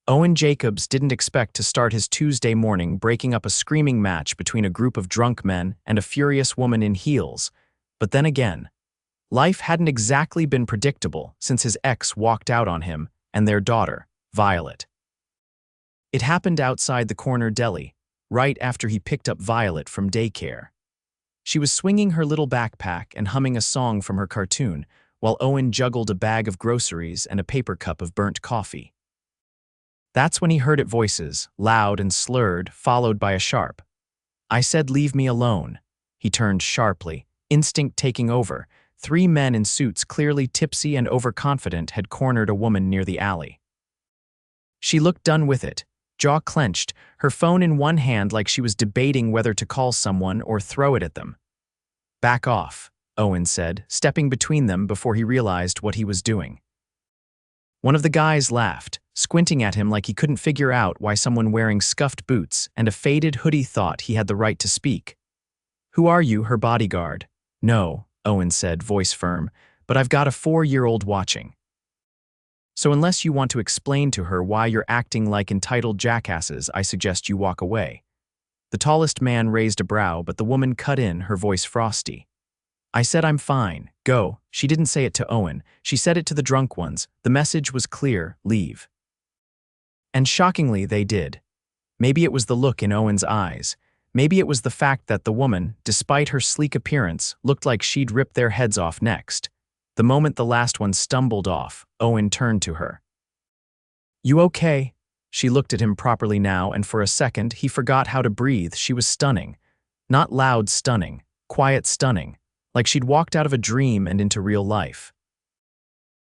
Owen Jacobs didn't expect to start his Tuesday morning breaking up a screaming match between a group of drunk men and a furious woman in heels. But then again, life hadn't exactly been predictable since his ex walked out on him and their daughter, Violet. It happened outside the corner deli, right after he picked up Violet from daycare. She was swinging her little backpack and humming a song from her cartoon, while Owen juggled a bag of groceries and a paper cup of burnt coffee. That's when he heard it voices, loud and slurred, followed by a sharp, "I said leave me alone." He turned sharply, instinct taking over. 3 men in suits, clearly tipsy and overconfident, had cornered a woman near the alley. She looked done with it, jaw clenched, her phone in one hand like she was debating whether to call someone or throw it at them. "Back off," Owen said, stepping between them before he realized what he was doing. One of the guys laughed, squinting at him like he couldn't figure out why someone wearing scuffed boots and a faded hoodie thought he had the right to speak. "Who are you, her bodyguard?" "No," Owen said, voice firm, "but I've got a 4-year-old watching. So unless you want to explain to her why you're acting like entitled jackasses, I suggest you walk away." The tallest man raised a brow, but the woman cut in, her voice frosty. "I said I'm fine. Go." She didn't say it to Owen. She said it to the drunk ones. The message was clear: leave. And shockingly, they did. Maybe it was the look in Owen's eyes. Maybe it was the fact that the woman, despite her sleek appearance, looked like she'd rip their heads off next. The moment the last one stumbled off, Owen turned to her. "You okay?" She looked at him properly now, and for a second, he forgot how to breathe. She was stunning. Not loud stunning, quiet stunning, like she'd walked out of a dream and into real life.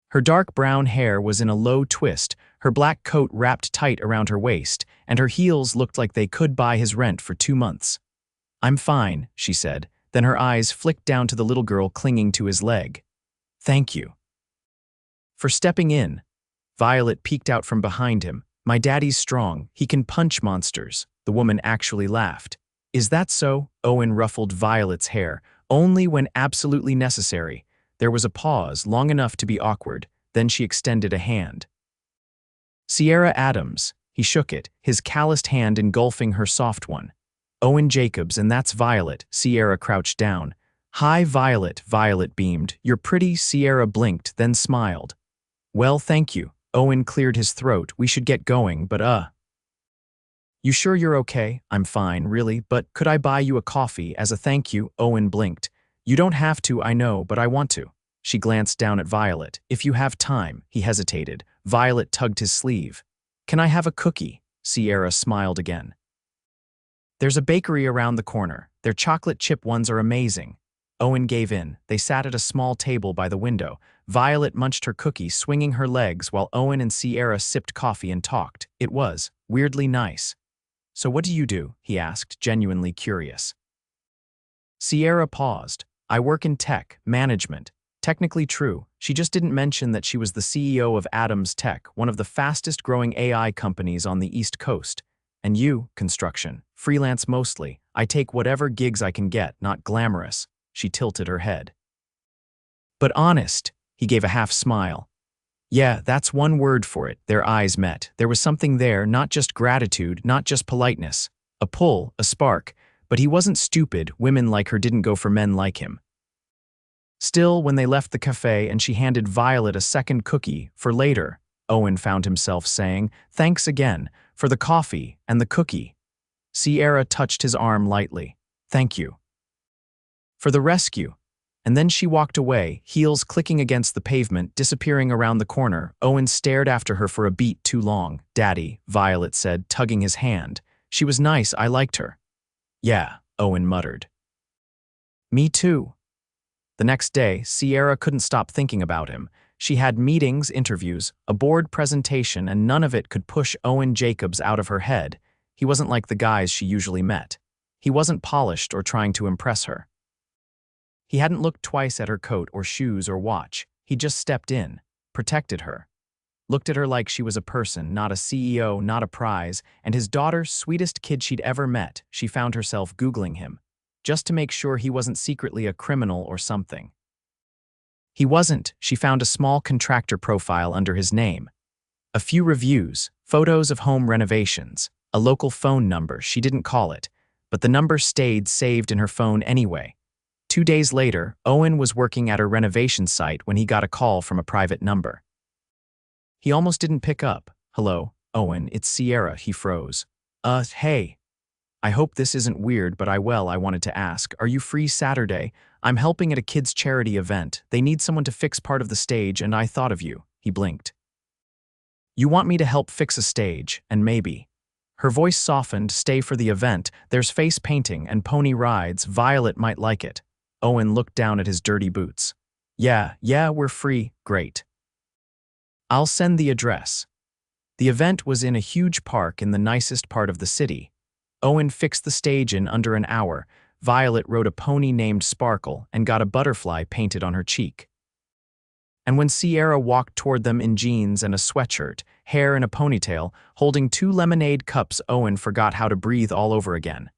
Her dark brown hair was in a low twist, her black coat wrapped tight around her waist, and her heels looked like they could buy his rent for 2 months. "I'm fine," she said, then her eyes flicked down to the little girl clinging to his leg. "Thank you for stepping in." Violet peeked out from behind him. "My daddy's strong, he can punch monsters." The woman actually laughed. "Is that so?" Owen ruffled Violet's hair. "Only when absolutely necessary." There was a pause, long enough to be awkward, then she extended a hand. "Sierra Adams." He shook it, his calloused hand engulfing her soft one. "Owen Jacobs, and that's Violet." Sierra crouched down. "Hi, Violet." Violet beamed. "You're pretty." Sierra blinked, then smiled. "Well, thank you." Owen cleared his throat. "We should get going, but You sure you're okay?" "I'm fine, really, but could I buy you a coffee as a thank you?" Owen blinked. "You don't have to, I know, but I want to." She glanced down at Violet. "If you have time." He hesitated. Violet tugged his sleeve. "Can I have a cookie?" Sierra smiled again. "There's a bakery around the corner. Their chocolate chip ones are amazing." Owen gave in. They sat at a small table by the window. Violet munched her cookie, swinging her legs, while Owen and Sierra sipped coffee and talked. It was weirdly nice. "So what do you do?" he asked, genuinely curious. Sierra paused. "I work in tech, management." Technically true. She just didn't mention that she was the CEO of Adams Tech, one of the fastest-growing AI companies on the East Coast. "And you?" "Construction. Freelance mostly. I take whatever gigs I can get, not glamorous." She tilted her head. "But honest." He gave a half smile. "Yeah, that's one word for it." Their eyes met. There was something there, not just gratitude, not just politeness. A pull, a spark. But he wasn't stupid. Women like her didn't go for men like him. Still, when they left the cafe and she handed Violet a second cookie, for later, Owen found himself saying, "Thanks again, for the coffee and the cookie." Sierra touched his arm lightly. "Thank you for the rescue." And then she walked away, heels clicking against the pavement, disappearing around the corner. Owen stared after her for a beat too long. "Daddy," Violet said, tugging his hand. "She was nice, I liked her." "Yeah," Owen muttered. "Me too." The next day, Sierra couldn't stop thinking about him. She had meetings, interviews, a board presentation, and none of it could push Owen Jacobs out of her head. He wasn't like the guys she usually met. He wasn't polished or trying to impress her. He hadn't looked twice at her coat or shoes or watch. He just stepped in, protected her, looked at her like she was a person, not a CEO, not a prize, and his daughter, sweetest kid she'd ever met. She found herself Googling him, just to make sure he wasn't secretly a criminal or something. He wasn't. She found a small contractor profile under his name. A few reviews, photos of home renovations, a local phone number. She didn't call it, but the number stayed saved in her phone anyway. 2 days later, Owen was working at her renovation site when he got a call from a private number. He almost didn't pick up. "Hello, Owen, it's Sierra," he froze. Hey. I hope this isn't weird, but I wanted to ask, are you free Saturday? I'm helping at a kids' charity event. They need someone to fix part of the stage, and I thought of you." He blinked. "You want me to help fix a stage, and maybe." Her voice softened. "Stay for the event. There's face painting and pony rides. Violet might like it." Owen looked down at his dirty boots. Yeah, we're free. Great. I'll send the address." The event was in a huge park in the nicest part of the city. Owen fixed the stage in under an hour. Violet rode a pony named Sparkle and got a butterfly painted on her cheek. And when Sierra walked toward them in jeans and a sweatshirt, hair in a ponytail, holding 2 lemonade cups, Owen forgot how to breathe all over again.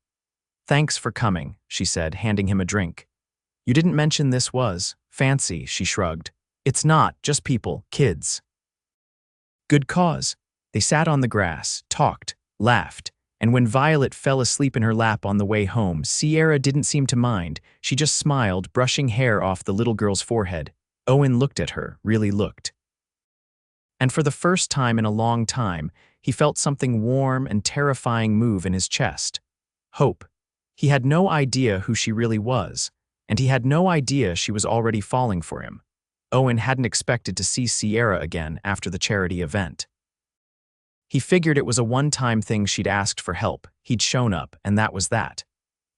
"Thanks for coming," she said, handing him a drink. "You didn't mention this was fancy," she shrugged. "It's not, just people, kids." "Good cause." They sat on the grass, talked, laughed, and when Violet fell asleep in her lap on the way home, Sierra didn't seem to mind. She just smiled, brushing hair off the little girl's forehead. Owen looked at her, really looked. And for the first time in a long time, he felt something warm and terrifying move in his chest. Hope. He had no idea who she really was, and he had no idea she was already falling for him. Owen hadn't expected to see Sierra again after the charity event. He figured it was a one-time thing. She'd asked for help, he'd shown up, and that was that.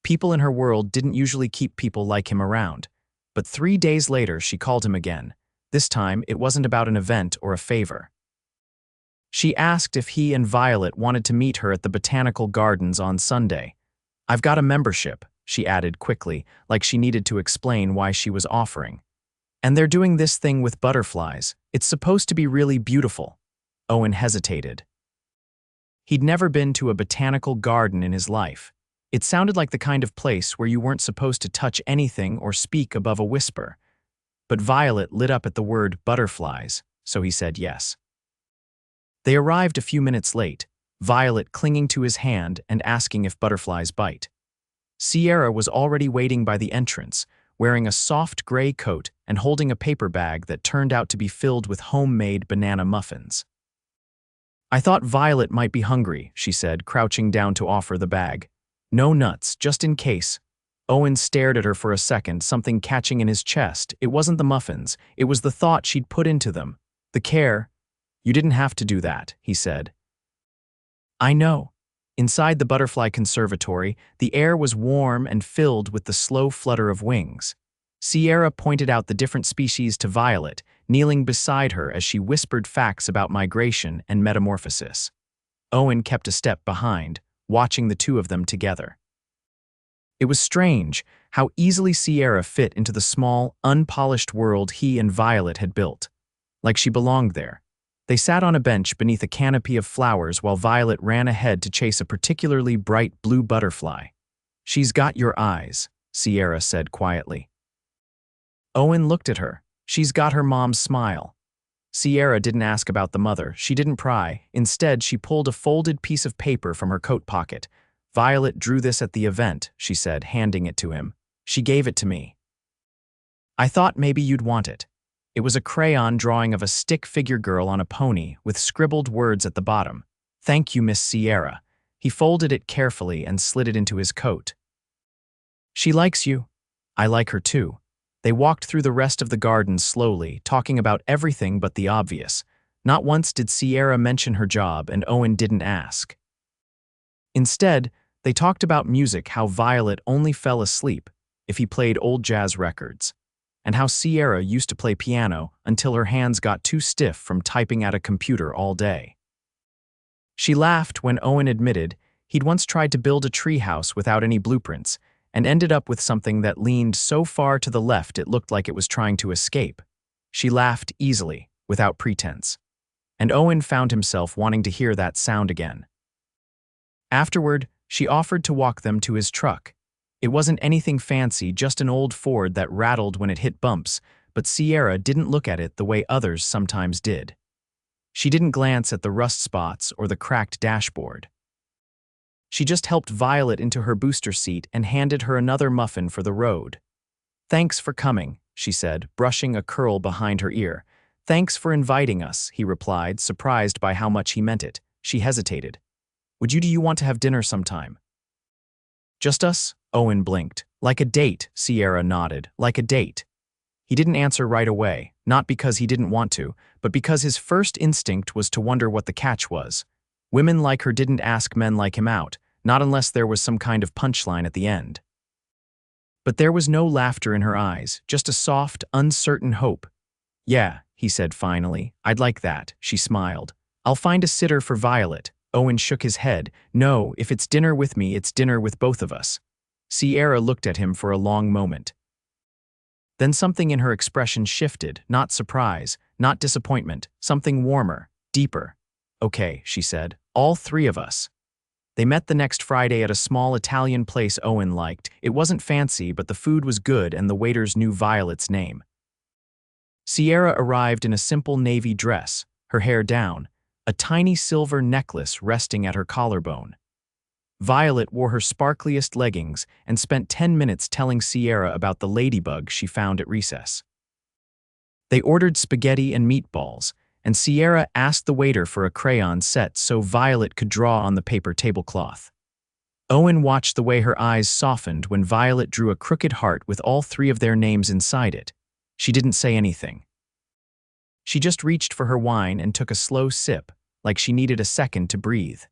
People in her world didn't usually keep people like him around. But 3 days later, she called him again. This time, it wasn't about an event or a favor. She asked if he and Violet wanted to meet her at the Botanical Gardens on Sunday. "I've got a membership," she added quickly, like she needed to explain why she was offering. "And they're doing this thing with butterflies. It's supposed to be really beautiful." Owen hesitated. He'd never been to a botanical garden in his life. It sounded like the kind of place where you weren't supposed to touch anything or speak above a whisper. But Violet lit up at the word butterflies, so he said yes. They arrived a few minutes late, Violet clinging to his hand and asking if butterflies bite. Sierra was already waiting by the entrance, wearing a soft gray coat and holding a paper bag that turned out to be filled with homemade banana muffins. "I thought Violet might be hungry," she said, crouching down to offer the bag. "No nuts, just in case." Owen stared at her for a second, something catching in his chest. It wasn't the muffins, it was the thought she'd put into them. The care. "You didn't have to do that," he said. "I know." Inside the butterfly conservatory, the air was warm and filled with the slow flutter of wings. Sierra pointed out the different species to Violet, kneeling beside her as she whispered facts about migration and metamorphosis. Owen kept a step behind, watching the two of them together. It was strange how easily Sierra fit into the small, unpolished world he and Violet had built. Like she belonged there. They sat on a bench beneath a canopy of flowers while Violet ran ahead to chase a particularly bright blue butterfly. "She's got your eyes," Sierra said quietly. Owen looked at her. "She's got her mom's smile." Sierra didn't ask about the mother. She didn't pry. Instead, she pulled a folded piece of paper from her coat pocket. "Violet drew this at the event," she said, handing it to him. "She gave it to me. I thought maybe you'd want it." It was a crayon drawing of a stick figure girl on a pony with scribbled words at the bottom. "Thank you, Miss Sierra." He folded it carefully and slid it into his coat. "She likes you. I like her too." They walked through the rest of the garden slowly, talking about everything but the obvious. Not once did Sierra mention her job, and Owen didn't ask. Instead, they talked about music, how Violet only fell asleep if he played old jazz records, and how Sierra used to play piano until her hands got too stiff from typing at a computer all day. She laughed when Owen admitted he'd once tried to build a treehouse without any blueprints, and ended up with something that leaned so far to the left it looked like it was trying to escape. She laughed easily, without pretense. And Owen found himself wanting to hear that sound again. Afterward, she offered to walk them to his truck. It wasn't anything fancy, just an old Ford that rattled when it hit bumps, but Sierra didn't look at it the way others sometimes did. She didn't glance at the rust spots or the cracked dashboard. She just helped Violet into her booster seat and handed her another muffin for the road. "Thanks for coming," she said, brushing a curl behind her ear. "Thanks for inviting us," he replied, surprised by how much he meant it. She hesitated. Do you want to have dinner sometime?" "Just us?" Owen blinked. "Like a date," Sierra nodded. "Like a date." He didn't answer right away, not because he didn't want to, but because his first instinct was to wonder what the catch was. Women like her didn't ask men like him out, not unless there was some kind of punchline at the end. But there was no laughter in her eyes, just a soft, uncertain hope. "Yeah," he said finally. "I'd like that," she smiled. "I'll find a sitter for Violet." Owen shook his head. "No, if it's dinner with me, it's dinner with both of us." Sierra looked at him for a long moment. Then something in her expression shifted, not surprise, not disappointment, something warmer, deeper. "Okay," she said, "all three of us." They met the next Friday at a small Italian place Owen liked. It wasn't fancy, but the food was good and the waiters knew Violet's name. Sierra arrived in a simple navy dress, her hair down, a tiny silver necklace resting at her collarbone. Violet wore her sparkliest leggings and spent 10 minutes telling Sierra about the ladybug she found at recess. They ordered spaghetti and meatballs, and Sierra asked the waiter for a crayon set so Violet could draw on the paper tablecloth. Owen watched the way her eyes softened when Violet drew a crooked heart with all three of their names inside it. She didn't say anything. She just reached for her wine and took a slow sip, like she needed a second to breathe.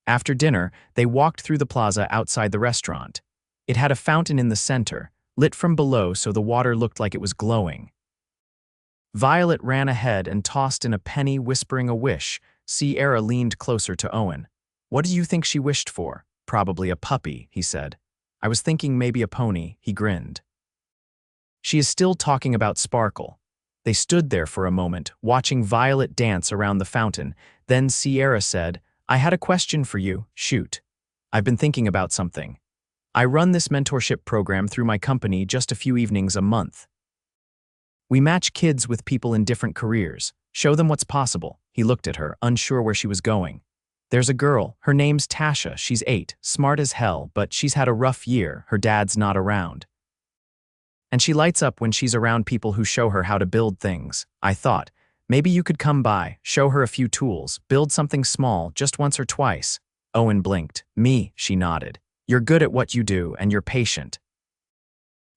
After dinner, they walked through the plaza outside the restaurant. It had a fountain in the center, lit from below so the water looked like it was glowing. Violet ran ahead and tossed in a penny, whispering a wish. Sierra leaned closer to Owen. "What do you think she wished for?" "Probably a puppy," he said. "I was thinking maybe a pony," he grinned. "She is still talking about Sparkle." They stood there for a moment, watching Violet dance around the fountain. Then Sierra said, "I had a question for you." "Shoot." "I've been thinking about something. I run this mentorship program through my company just a few evenings a month. We match kids with people in different careers, show them what's possible." He looked at her, unsure where she was going. "There's a girl, her name's Tasha, she's 8, smart as hell, but she's had a rough year, her dad's not around. And she lights up when she's around people who show her how to build things. I thought, maybe you could come by, show her a few tools, build something small, just once or twice." Owen blinked. "Me," she nodded. "You're good at what you do, and you're patient."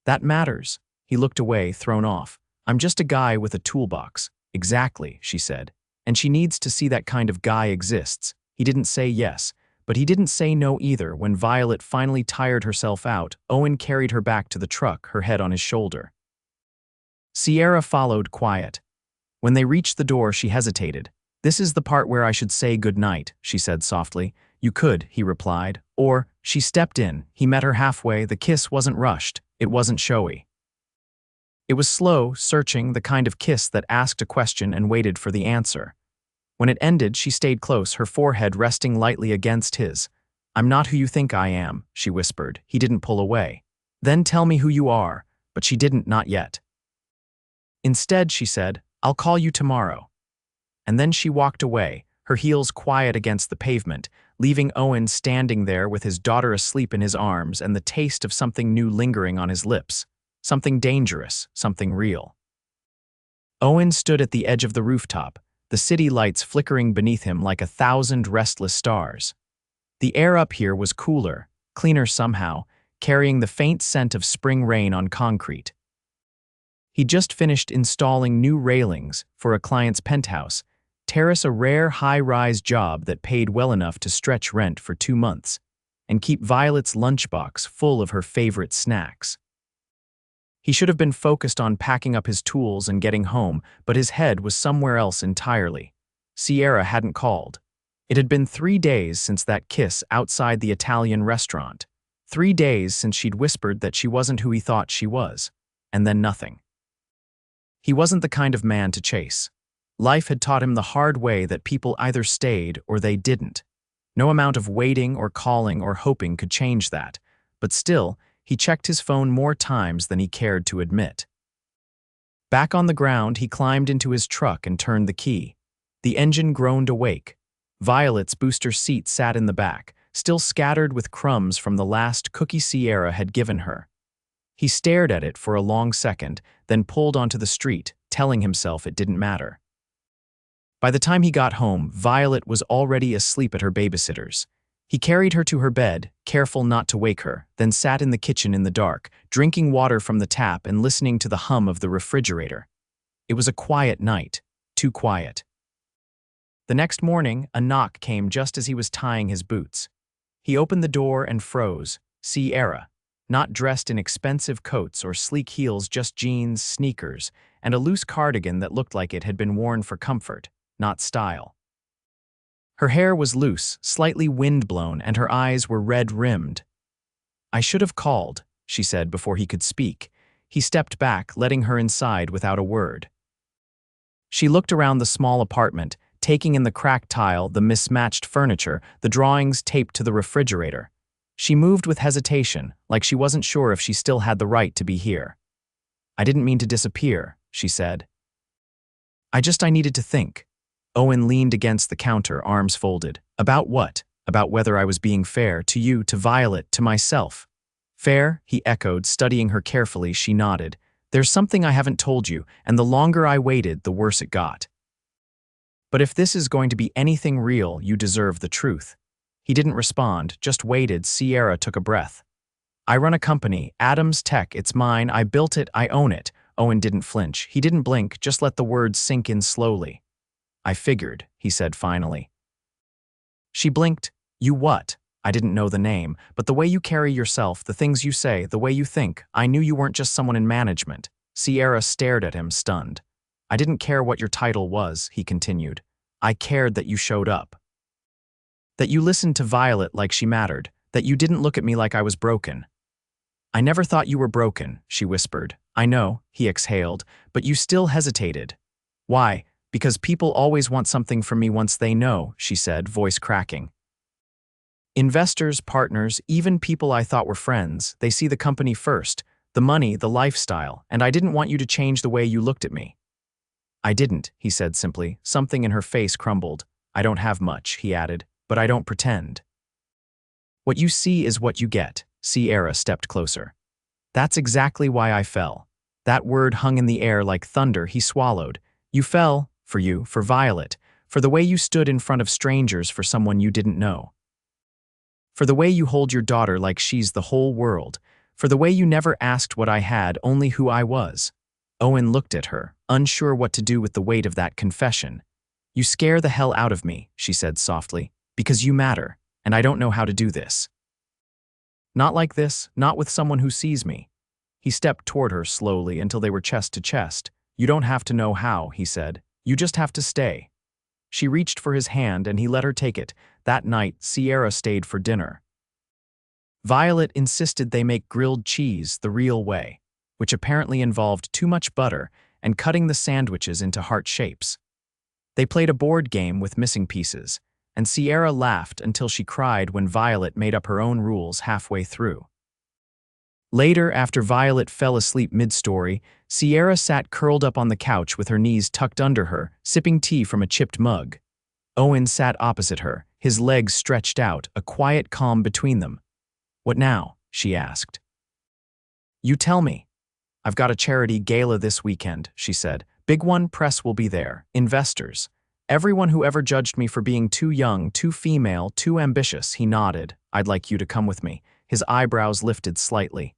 "That matters." He looked away, thrown off. "I'm just a guy with a toolbox." "Exactly," she said. "And she needs to see that kind of guy exists." He didn't say yes, but he didn't say no either. When Violet finally tired herself out, Owen carried her back to the truck, her head on his shoulder. Sierra followed, quiet. When they reached the door, she hesitated. "This is the part where I should say goodnight," she said softly. "You could," he replied. Or, she stepped in. He met her halfway. The kiss wasn't rushed. It wasn't showy. It was slow, searching, the kind of kiss that asked a question and waited for the answer. When it ended, she stayed close, her forehead resting lightly against his. "I'm not who you think I am," she whispered. He didn't pull away. "Then tell me who you are." But she didn't, not yet. Instead, she said, "I'll call you tomorrow." And then she walked away, her heels quiet against the pavement, leaving Owen standing there with his daughter asleep in his arms and the taste of something new lingering on his lips. Something dangerous, something real. Owen stood at the edge of the rooftop, the city lights flickering beneath him like 1,000 restless stars. The air up here was cooler, cleaner somehow, carrying the faint scent of spring rain on concrete. He'd just finished installing new railings for a client's penthouse terrace, a rare high-rise job that paid well enough to stretch rent for 2 months and keep Violet's lunchbox full of her favorite snacks. He should have been focused on packing up his tools and getting home, but his head was somewhere else entirely. Sierra hadn't called. It had been 3 days since that kiss outside the Italian restaurant. 3 days since she'd whispered that she wasn't who he thought she was. And then nothing. He wasn't the kind of man to chase. Life had taught him the hard way that people either stayed or they didn't. No amount of waiting or calling or hoping could change that. But still, he checked his phone more times than he cared to admit. Back on the ground, he climbed into his truck and turned the key. The engine groaned awake. Violet's booster seat sat in the back, still scattered with crumbs from the last cookie Sierra had given her. He stared at it for a long second, then pulled onto the street, telling himself it didn't matter. By the time he got home, Violet was already asleep at her babysitter's. He carried her to her bed, careful not to wake her, then sat in the kitchen in the dark, drinking water from the tap and listening to the hum of the refrigerator. It was a quiet night, too quiet. The next morning, a knock came just as he was tying his boots. He opened the door and froze. Sierra, not dressed in expensive coats or sleek heels, just jeans, sneakers, and a loose cardigan that looked like it had been worn for comfort, not style. Her hair was loose, slightly wind-blown, and her eyes were red-rimmed. "I should have called," she said before he could speak. He stepped back, letting her inside without a word. She looked around the small apartment, taking in the cracked tile, the mismatched furniture, the drawings taped to the refrigerator. She moved with hesitation, like she wasn't sure if she still had the right to be here. "I didn't mean to disappear," she said. I needed to think." Owen leaned against the counter, arms folded. "About what? About whether I was being fair, to you, to Violet, to myself." "Fair?" he echoed, studying her carefully. She nodded. "There's something I haven't told you, and the longer I waited, the worse it got. But if this is going to be anything real, you deserve the truth." He didn't respond, just waited. Sierra took a breath. "I run a company, Adams Tech. It's mine. I built it. I own it." Owen didn't flinch. He didn't blink, just let the words sink in slowly. "I figured," he said finally. She blinked. "You what?" "I didn't know the name, but the way you carry yourself, the things you say, the way you think, I knew you weren't just someone in management." Sierra stared at him, stunned. "I didn't care what your title was," he continued. "I cared that you showed up. That you listened to Violet like she mattered, that you didn't look at me like I was broken." "I never thought you were broken," she whispered. "I know," he exhaled, "but you still hesitated." "Why?" "Because people always want something from me once they know," she said, voice cracking. "Investors, partners, even people I thought were friends, they see the company first, the money, the lifestyle, and I didn't want you to change the way you looked at me." "I didn't," he said simply. Something in her face crumbled. "I don't have much," he added, "but I don't pretend." "What you see is what you get." Sierra stepped closer. "That's exactly why I fell." That word hung in the air like thunder. He swallowed. "You fell. For you, for Violet, for the way you stood in front of strangers for someone you didn't know. For the way you hold your daughter like she's the whole world. For the way you never asked what I had, only who I was." Owen looked at her, unsure what to do with the weight of that confession. "You scare the hell out of me," she said softly, "because you matter, and I don't know how to do this. Not like this, not with someone who sees me." He stepped toward her slowly until they were chest to chest. "You don't have to know how," he said. "You just have to stay." She reached for his hand and he let her take it. That night, Sierra stayed for dinner. Violet insisted they make grilled cheese the real way, which apparently involved too much butter and cutting the sandwiches into heart shapes. They played a board game with missing pieces, and Sierra laughed until she cried when Violet made up her own rules halfway through. Later, after Violet fell asleep mid-story, Sierra sat curled up on the couch with her knees tucked under her, sipping tea from a chipped mug. Owen sat opposite her, his legs stretched out, a quiet calm between them. "What now?" she asked. "You tell me." "I've got a charity gala this weekend," she said. "Big one, press will be there, investors. Everyone who ever judged me for being too young, too female, too ambitious." He nodded. "I'd like you to come with me." His eyebrows lifted slightly.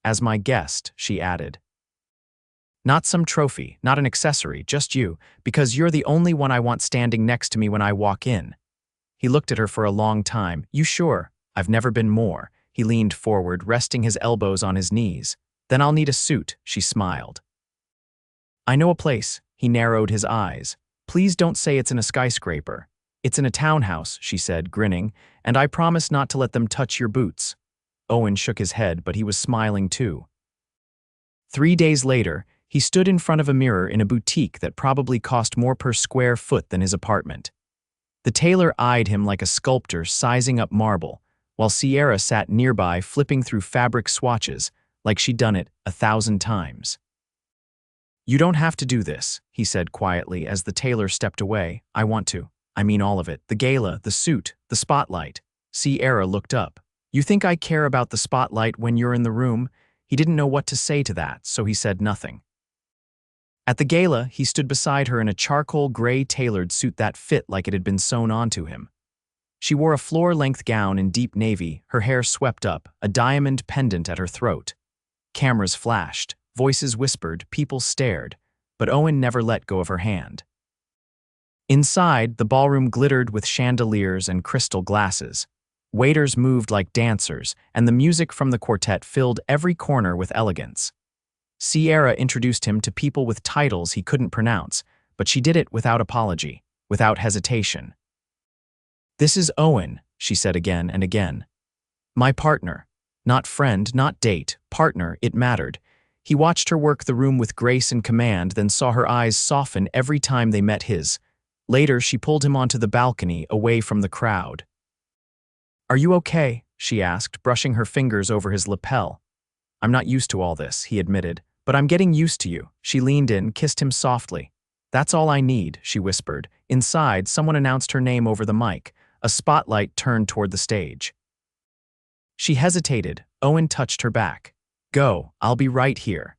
"As my guest," she added. "Not some trophy, not an accessory, just you, because you're the only one I want standing next to me when I walk in." He looked at her for a long time. "You sure?" "I've never been more." He leaned forward, resting his elbows on his knees. "Then I'll need a suit," she smiled. "I know a place." He narrowed his eyes. "Please don't say it's in a skyscraper." "It's in a townhouse," she said, grinning, "and I promise not to let them touch your boots." Owen shook his head, but he was smiling too. 3 days later, he stood in front of a mirror in a boutique that probably cost more per square foot than his apartment. The tailor eyed him like a sculptor sizing up marble, while Sierra sat nearby flipping through fabric swatches like she'd done it 1,000 times. You don't have to do this, he said quietly as the tailor stepped away. I want to. I mean all of it. The gala, the suit, the spotlight. Sierra looked up. You think I care about the spotlight when you're in the room? He didn't know what to say to that, so he said nothing. At the gala, he stood beside her in a charcoal gray tailored suit that fit like it had been sewn onto him. She wore a floor-length gown in deep navy, her hair swept up, a diamond pendant at her throat. Cameras flashed, voices whispered, people stared, but Owen never let go of her hand. Inside, the ballroom glittered with chandeliers and crystal glasses. Waiters moved like dancers, and the music from the quartet filled every corner with elegance. Sierra introduced him to people with titles he couldn't pronounce, but she did it without apology, without hesitation. This is Owen, she said again and again. My partner. Not friend, not date, partner, it mattered. He watched her work the room with grace and command, then saw her eyes soften every time they met his. Later, she pulled him onto the balcony, away from the crowd. Are you okay? She asked, brushing her fingers over his lapel. I'm not used to all this, he admitted, but I'm getting used to you. She leaned in, kissed him softly. That's all I need, she whispered. Inside, someone announced her name over the mic. A spotlight turned toward the stage. She hesitated. Owen touched her back. Go, I'll be right here.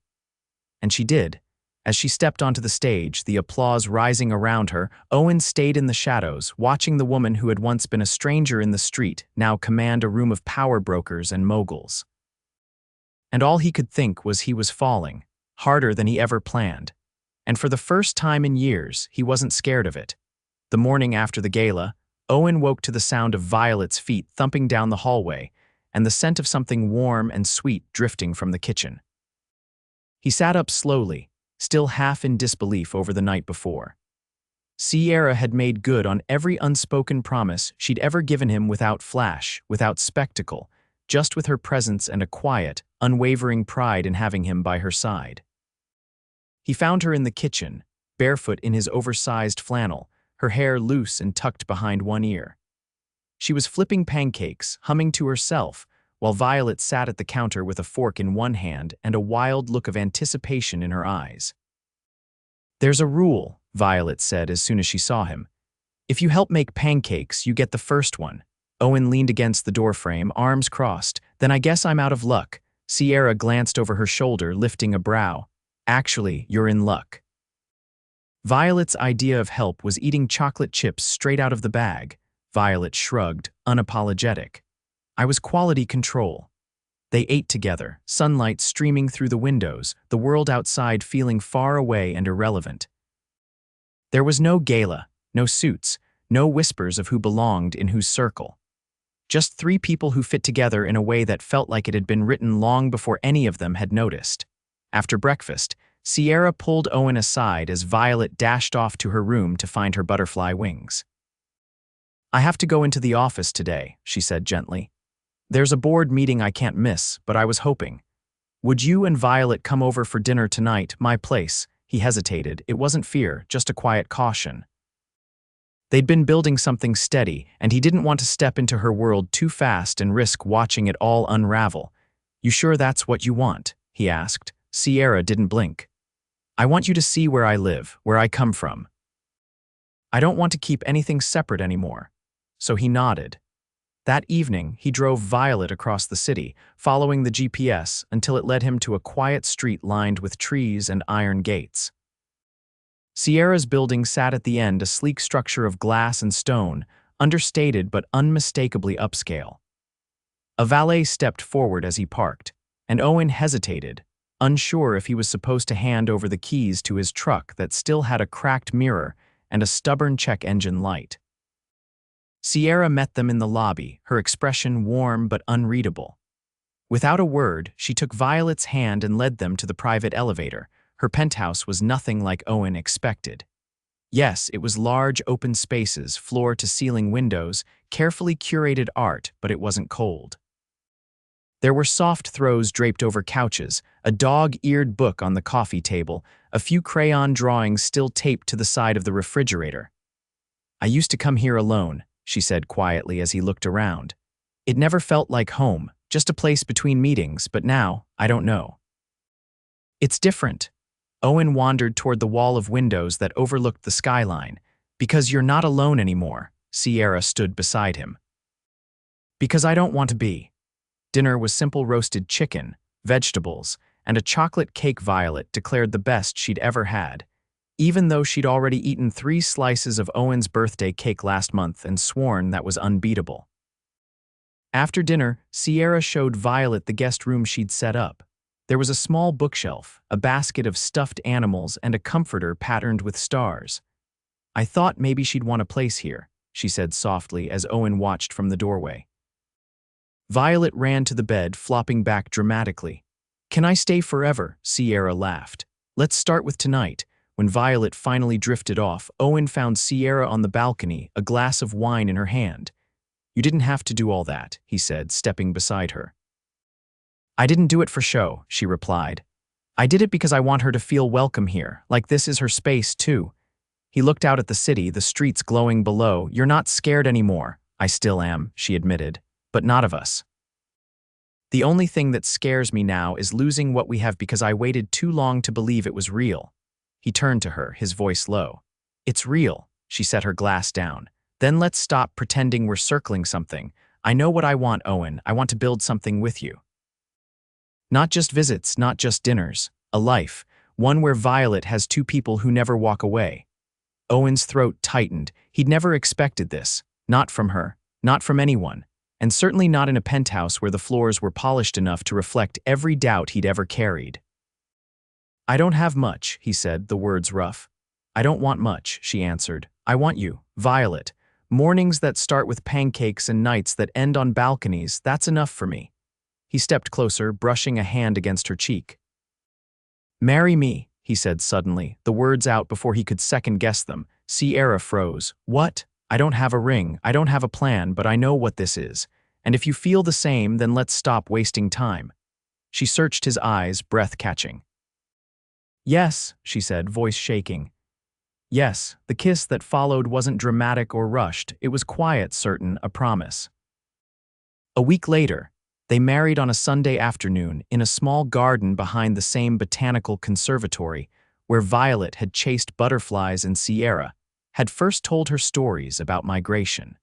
And she did. As she stepped onto the stage, the applause rising around her, Owen stayed in the shadows, watching the woman who had once been a stranger in the street now command a room of power brokers and moguls. And all he could think was he was falling, harder than he ever planned. And for the first time in years, he wasn't scared of it. The morning after the gala, Owen woke to the sound of Violet's feet thumping down the hallway and the scent of something warm and sweet drifting from the kitchen. He sat up slowly, still half in disbelief over the night before. Sierra had made good on every unspoken promise she'd ever given him without flash, without spectacle, just with her presence and a quiet, unwavering pride in having him by her side. He found her in the kitchen, barefoot in his oversized flannel, her hair loose and tucked behind one ear. She was flipping pancakes, humming to herself, while Violet sat at the counter with a fork in one hand and a wild look of anticipation in her eyes. There's a rule, Violet said as soon as she saw him. If you help make pancakes, you get the first one. Owen leaned against the doorframe, arms crossed. Then I guess I'm out of luck. Sierra glanced over her shoulder, lifting a brow. Actually, you're in luck. Violet's idea of help was eating chocolate chips straight out of the bag. Violet shrugged, unapologetic. I was quality control. They ate together, sunlight streaming through the windows, the world outside feeling far away and irrelevant. There was no gala, no suits, no whispers of who belonged in whose circle. Just three people who fit together in a way that felt like it had been written long before any of them had noticed. After breakfast, Sierra pulled Owen aside as Violet dashed off to her room to find her butterfly wings. I have to go into the office today, she said gently. There's a board meeting I can't miss, but I was hoping. Would you and Violet come over for dinner tonight, my place? He hesitated. It wasn't fear, just a quiet caution. They'd been building something steady, and he didn't want to step into her world too fast and risk watching it all unravel. You sure that's what you want? He asked. Sierra didn't blink. I want you to see where I live, where I come from. I don't want to keep anything separate anymore. So he nodded. That evening, he drove Violet across the city, following the GPS until it led him to a quiet street lined with trees and iron gates. Sierra's building sat at the end, a sleek structure of glass and stone, understated but unmistakably upscale. A valet stepped forward as he parked, and Owen hesitated, unsure if he was supposed to hand over the keys to his truck that still had a cracked mirror and a stubborn check engine light. Sierra met them in the lobby, her expression warm but unreadable. Without a word, she took Violet's hand and led them to the private elevator. Her penthouse was nothing like Owen expected. Yes, it was large open spaces, floor-to-ceiling windows, carefully curated art, but it wasn't cold. There were soft throws draped over couches, a dog-eared book on the coffee table, a few crayon drawings still taped to the side of the refrigerator. I used to come here alone, she said quietly as he looked around. It never felt like home, just a place between meetings, but now, I don't know. It's different. Owen wandered toward the wall of windows that overlooked the skyline. Because you're not alone anymore, Sierra stood beside him. Because I don't want to be. Dinner was simple roasted chicken, vegetables, and a chocolate cake Violet declared the best she'd ever had, even though she'd already eaten 3 slices of Owen's birthday cake last month and sworn that was unbeatable. After dinner, Sierra showed Violet the guest room she'd set up. There was a small bookshelf, a basket of stuffed animals, and a comforter patterned with stars. I thought maybe she'd want a place here, she said softly as Owen watched from the doorway. Violet ran to the bed, flopping back dramatically. Can I stay forever? Sierra laughed. Let's start with tonight. When Violet finally drifted off, Owen found Sierra on the balcony, a glass of wine in her hand. You didn't have to do all that, he said, stepping beside her. I didn't do it for show, she replied. I did it because I want her to feel welcome here, like this is her space too. He looked out at the city, the streets glowing below. You're not scared anymore. I still am, she admitted, but not of us. The only thing that scares me now is losing what we have because I waited too long to believe it was real. He turned to her, his voice low. It's real, she set her glass down. Then let's stop pretending we're circling something. I know what I want, Owen. I want to build something with you. Not just visits, not just dinners. A life, one where Violet has 2 people who never walk away. Owen's throat tightened. He'd never expected this. Not from her, not from anyone, and certainly not in a penthouse where the floors were polished enough to reflect every doubt he'd ever carried. I don't have much, he said, the words rough. I don't want much, she answered. I want you, Violet. Mornings that start with pancakes and nights that end on balconies, that's enough for me. He stepped closer, brushing a hand against her cheek. Marry me, he said suddenly, the words out before he could second-guess them. Sierra froze. What? I don't have a ring, I don't have a plan, but I know what this is. And if you feel the same, then let's stop wasting time. She searched his eyes, breath catching. Yes, she said, voice shaking. Yes, the kiss that followed wasn't dramatic or rushed. It was quiet, certain, a promise. A week later, they married on a Sunday afternoon in a small garden behind the same botanical conservatory where Violet had chased butterflies and Sierra had first told her stories about migration.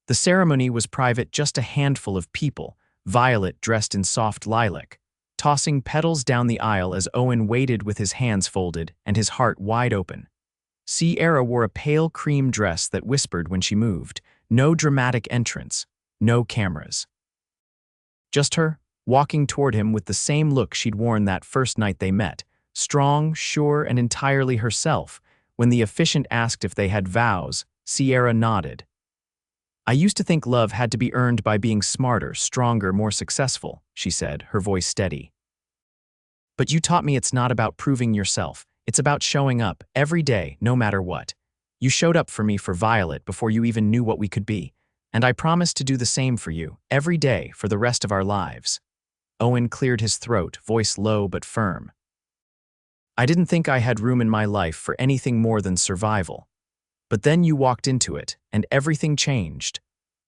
The ceremony was private, just a handful of people, Violet dressed in soft lilac, tossing petals down the aisle as Owen waited with his hands folded and his heart wide open. Sierra wore a pale cream dress that whispered when she moved. No dramatic entrance, no cameras. Just her, walking toward him with the same look she'd worn that first night they met, strong, sure, and entirely herself. When the officiant asked if they had vows, Sierra nodded. I used to think love had to be earned by being smarter, stronger, more successful, she said, her voice steady. But you taught me it's not about proving yourself. It's about showing up, every day, no matter what. You showed up for me for Violet before you even knew what we could be. And I promise to do the same for you, every day, for the rest of our lives. Owen cleared his throat, voice low but firm. I didn't think I had room in my life for anything more than survival. But then you walked into it, and everything changed.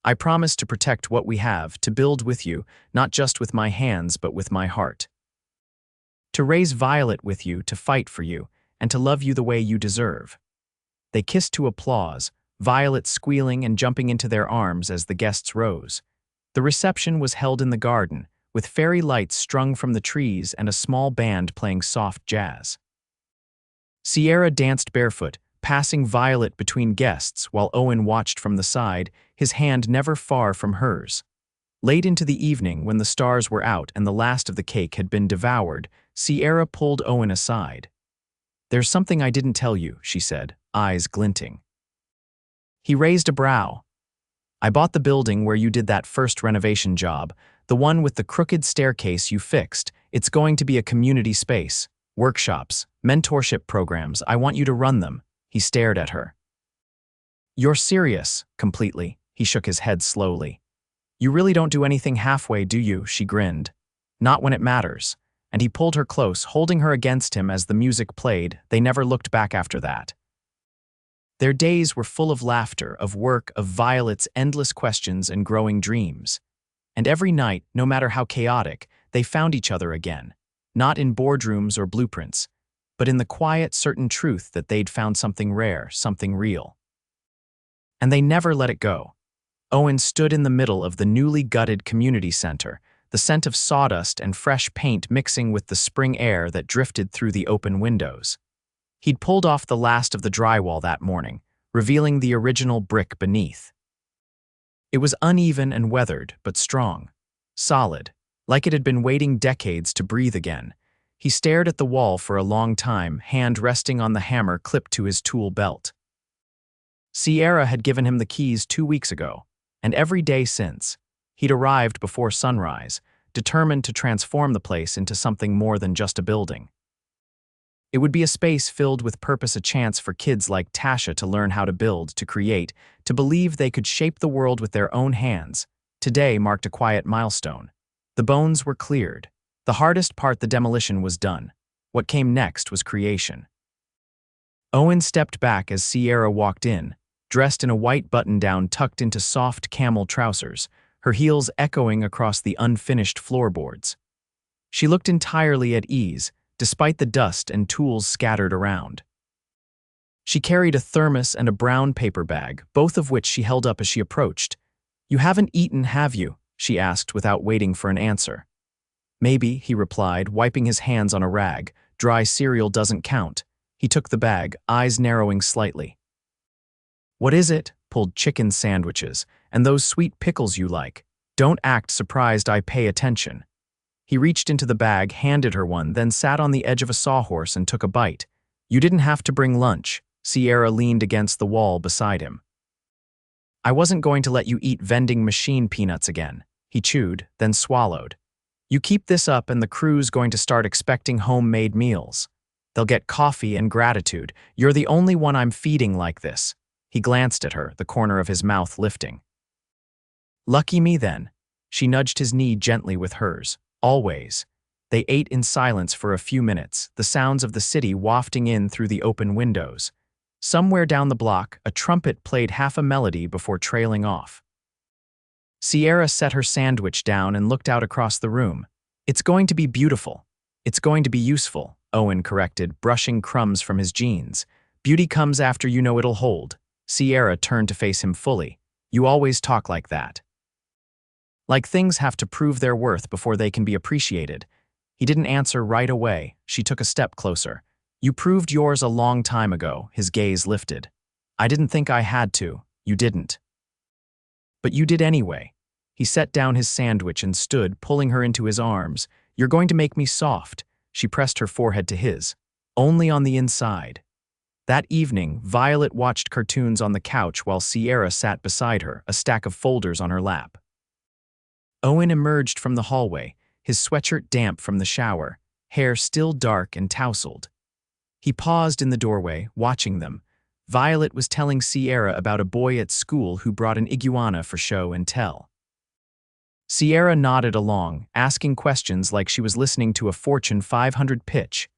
I promise to protect what we have, to build with you, not just with my hands, but with my heart. To raise Violet with you, to fight for you, and to love you the way you deserve. They kissed to applause, Violet squealing and jumping into their arms as the guests rose. The reception was held in the garden, with fairy lights strung from the trees and a small band playing soft jazz. Sierra danced barefoot, passing Violet between guests while Owen watched from the side, his hand never far from hers. Late into the evening, when the stars were out and the last of the cake had been devoured, Sierra pulled Owen aside. There's something I didn't tell you, she said, eyes glinting. He raised a brow. I bought the building where you did that first renovation job, the one with the crooked staircase you fixed. It's going to be a community space. Workshops, mentorship programs, I want you to run them. He stared at her. You're serious, completely. He shook his head slowly. You really don't do anything halfway, do you? She grinned. Not when it matters. And he pulled her close, holding her against him as the music played. They never looked back after that. Their days were full of laughter, of work, of Violet's endless questions and growing dreams. And every night, no matter how chaotic, they found each other again. Not in boardrooms or blueprints, but in the quiet, certain truth that they'd found something rare, something real. And they never let it go. Owen stood in the middle of the newly gutted community center, the scent of sawdust and fresh paint mixing with the spring air that drifted through the open windows. He'd pulled off the last of the drywall that morning, revealing the original brick beneath. It was uneven and weathered, but strong, solid, like it had been waiting decades to breathe again. He stared at the wall for a long time, hand resting on the hammer clipped to his tool belt. Sierra had given him the keys 2 weeks ago, and every day since, he'd arrived before sunrise, determined to transform the place into something more than just a building. It would be a space filled with purpose, a chance for kids like Tasha to learn how to build, to create, to believe they could shape the world with their own hands. Today marked a quiet milestone. The bones were cleared. The hardest part, the demolition, was done. What came next was creation. Owen stepped back as Sierra walked in, dressed in a white button-down tucked into soft camel trousers, her heels echoing across the unfinished floorboards. She looked entirely at ease, despite the dust and tools scattered around. She carried a thermos and a brown paper bag, both of which she held up as she approached. "You haven't eaten, have you?" she asked without waiting for an answer. "Maybe," he replied, wiping his hands on a rag. "Dry cereal doesn't count." He took the bag, eyes narrowing slightly. "What is it?" "Pulled chicken sandwiches, and those sweet pickles you like. Don't act surprised, I pay attention." He reached into the bag, handed her one, then sat on the edge of a sawhorse and took a bite. "You didn't have to bring lunch." Sierra leaned against the wall beside him. "I wasn't going to let you eat vending machine peanuts again." He chewed, then swallowed. "You keep this up and the crew's going to start expecting homemade meals. They'll get coffee and gratitude. You're the only one I'm feeding like this." He glanced at her, the corner of his mouth lifting. "Lucky me then." She nudged his knee gently with hers. "Always." They ate in silence for a few minutes, the sounds of the city wafting in through the open windows. Somewhere down the block, a trumpet played half a melody before trailing off. Sierra set her sandwich down and looked out across the room. "It's going to be beautiful. It's going to be useful," Owen corrected, brushing crumbs from his jeans. "Beauty comes after you know it'll hold." Sierra turned to face him fully. "You always talk like that. Like things have to prove their worth before they can be appreciated." He didn't answer right away. She took a step closer. "You proved yours a long time ago." His gaze lifted. "I didn't think I had to." "You didn't. But you did anyway." He set down his sandwich and stood, pulling her into his arms. "You're going to make me soft." She pressed her forehead to his. "Only on the inside." That evening, Violet watched cartoons on the couch while Sierra sat beside her, a stack of folders on her lap. Owen emerged from the hallway, his sweatshirt damp from the shower, hair still dark and tousled. He paused in the doorway, watching them. Violet was telling Sierra about a boy at school who brought an iguana for show and tell. Sierra nodded along, asking questions like she was listening to a Fortune 500 pitch.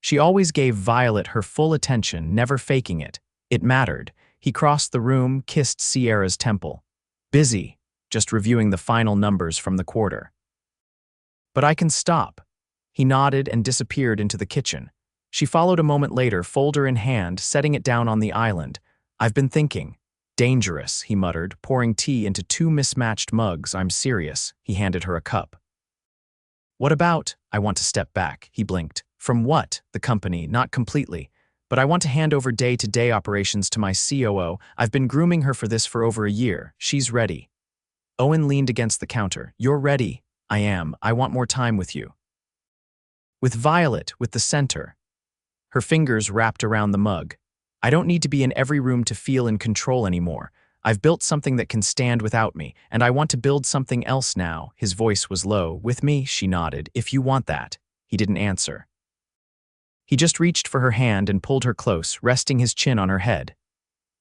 She always gave Violet her full attention, never faking it. It mattered. He crossed the room, kissed Sierra's temple. "Busy, just reviewing the final numbers from the quarter." "But I can stop." He nodded and disappeared into the kitchen. She followed a moment later, folder in hand, setting it down on the island. "I've been thinking." "Dangerous," he muttered, pouring tea into 2 mismatched mugs. "I'm serious." He handed her a cup. "What about?" "I want to step back." He blinked. "From what?" "The company, not completely. But I want to hand over day-to-day operations to my COO. I've been grooming her for this for over a year. She's ready." Owen leaned against the counter. "You're ready." "I am. I want more time with you." With Violet, with the center. Her fingers wrapped around the mug. "I don't need to be in every room to feel in control anymore. I've built something that can stand without me, and I want to build something else now." His voice was low. "With me," she nodded. "If you want that." He didn't answer. He just reached for her hand and pulled her close, resting his chin on her head.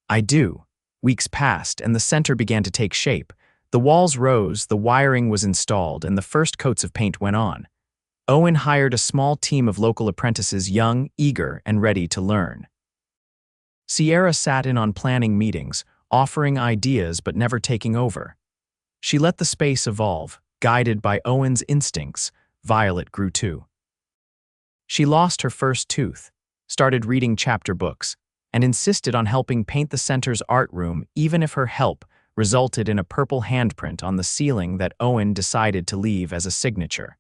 "I do." Weeks passed, and the center began to take shape. The walls rose, the wiring was installed, and the first coats of paint went on. Owen hired a small team of local apprentices, young, eager, and ready to learn. Sierra sat in on planning meetings, offering ideas but never taking over. She let the space evolve, guided by Owen's instincts. Violet grew too. She lost her first tooth. started reading chapter books, and insisted on helping paint the center's art room even if her help resulted in a purple handprint on the ceiling that Owen decided to leave as a signature.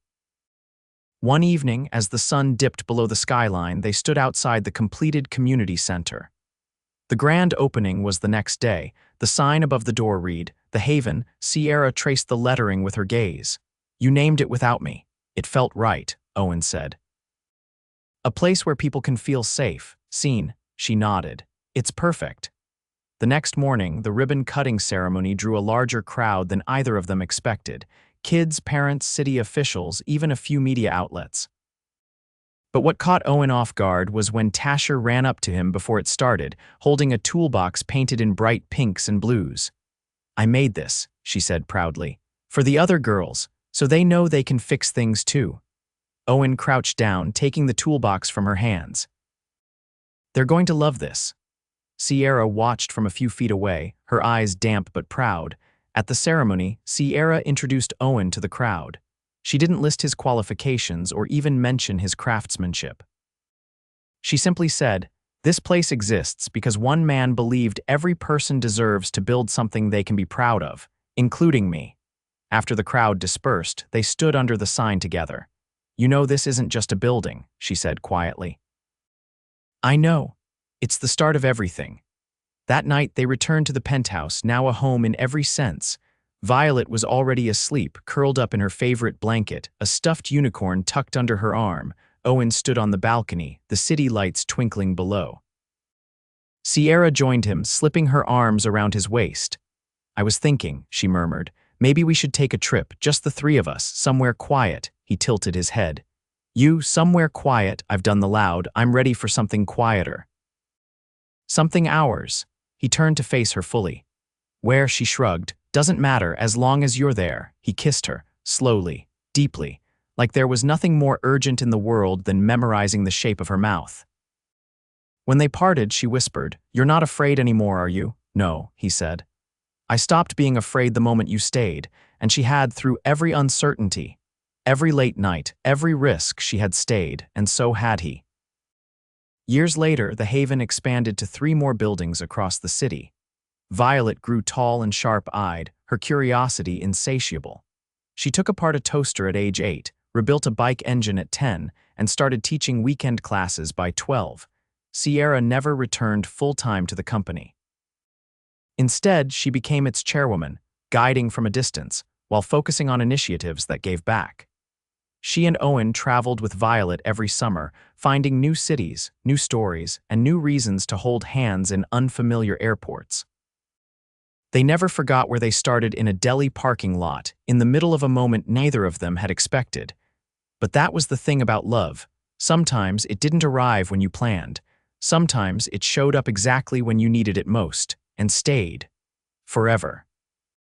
One evening, as the sun dipped below the skyline, they stood outside the completed community center. The grand opening was the next day. The sign above the door read, "The Haven." Sierra traced the lettering with her gaze. "You named it without me. It felt right," Owen said. "A place where people can feel safe, seen," she nodded. "It's perfect." The next morning, the ribbon-cutting ceremony drew a larger crowd than either of them expected. Kids, parents, city officials, even a few media outlets. But what caught Owen off guard was when Tasher ran up to him before it started, holding a toolbox painted in bright pinks and blues. "I made this," she said proudly, "for the other girls, so they know they can fix things too." Owen crouched down, taking the toolbox from her hands. "They're going to love this." Sierra watched from a few feet away, her eyes damp but proud. At the ceremony, Sierra introduced Owen to the crowd. She didn't list his qualifications or even mention his craftsmanship. She simply said, "This place exists because one man believed every person deserves to build something they can be proud of, including me." After the crowd dispersed, they stood under the sign together. "You know this isn't just a building," she said quietly. "I know. It's the start of everything." That night, they returned to the penthouse, now a home in every sense. Violet was already asleep, curled up in her favorite blanket, a stuffed unicorn tucked under her arm. Owen stood on the balcony, the city lights twinkling below. Sierra joined him, slipping her arms around his waist. "I was thinking," she murmured, "maybe we should take a trip, just the three of us, somewhere quiet." He tilted his head. "You, somewhere quiet," I've done the loud. "I'm ready for something quieter." "Something ours." He turned to face her fully. "Where?" she shrugged. "Doesn't matter, as long as you're there." He kissed her, slowly, deeply, like there was nothing more urgent in the world than memorizing the shape of her mouth. When they parted, she whispered, "You're not afraid anymore, are you?" "No," he said. "I stopped being afraid the moment you stayed," and she had, through every uncertainty, every late night, every risk, she had stayed, and so had he. Years later, the Haven expanded to 3 more buildings across the city. Violet grew tall and sharp-eyed, her curiosity insatiable. She took apart a toaster at age 8, rebuilt a bike engine at 10, and started teaching weekend classes by 12. Sierra never returned full-time to the company. Instead, she became its chairwoman, guiding from a distance, while focusing on initiatives that gave back. She and Owen traveled with Violet every summer, finding new cities, new stories, and new reasons to hold hands in unfamiliar airports. They never forgot where they started, in a deli parking lot, in the middle of a moment neither of them had expected. But that was the thing about love. Sometimes it didn't arrive when you planned. Sometimes it showed up exactly when you needed it most, and stayed. Forever.